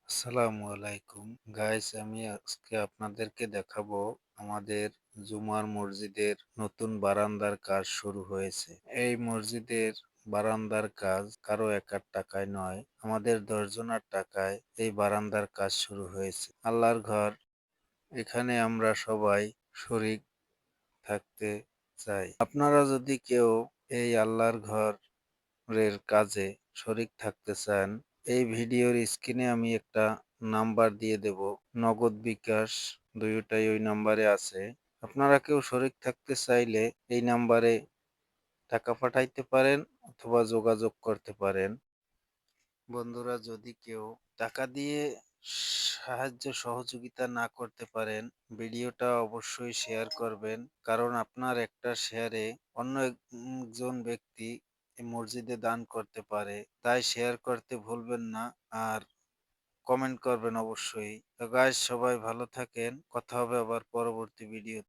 আসসালামু আলাইকুম গাইস, আমি আজকে আপনাদেরকে দেখাবো আমাদের জুমার মসজিদের নতুন বারান্দার কাজ শুরু হয়েছে। এই মসজিদের বারান্দার কাজ কারো একার টাকায় নয়, আমাদের 10 জনের টাকায় এই বারান্দার কাজ শুরু হয়েছে। আল্লাহর ঘর, এখানে আমরা সবাই শরীক থাকতে চাই। আপনারা যদি কেউ এই আল্লাহর ঘরের কাজে শরীক থাকতে চান, এই ভিডিওর স্ক্রিনে আমি একটা নাম্বার দিয়ে দেব, নগদ বিকাশ দুইটাই ওই নাম্বারে আছে। আপনারা কেউ শরীক থাকতে চাইলে এই নাম্বারে টাকা পাঠাইতে পারেন অথবা যোগাযোগ করতে পারেন। বন্ধুরা, যদি কেউ টাকা দিয়ে সাহায্য সহযোগিতা না করতে পারেন, ভিডিওটা অবশ্যই শেয়ার করবেন, কারণ আপনার একটা শেয়ারে অন্য একজন ব্যক্তি এই মসজিদে দান করতে পারে। তাই শেয়ার করতে ভুলবেন না, আর কমেন্ট করবেন অবশ্যই। তো গাইস, সবাই ভালো থাকেন, কথা হবে আবার পরবর্তী ভিডিও।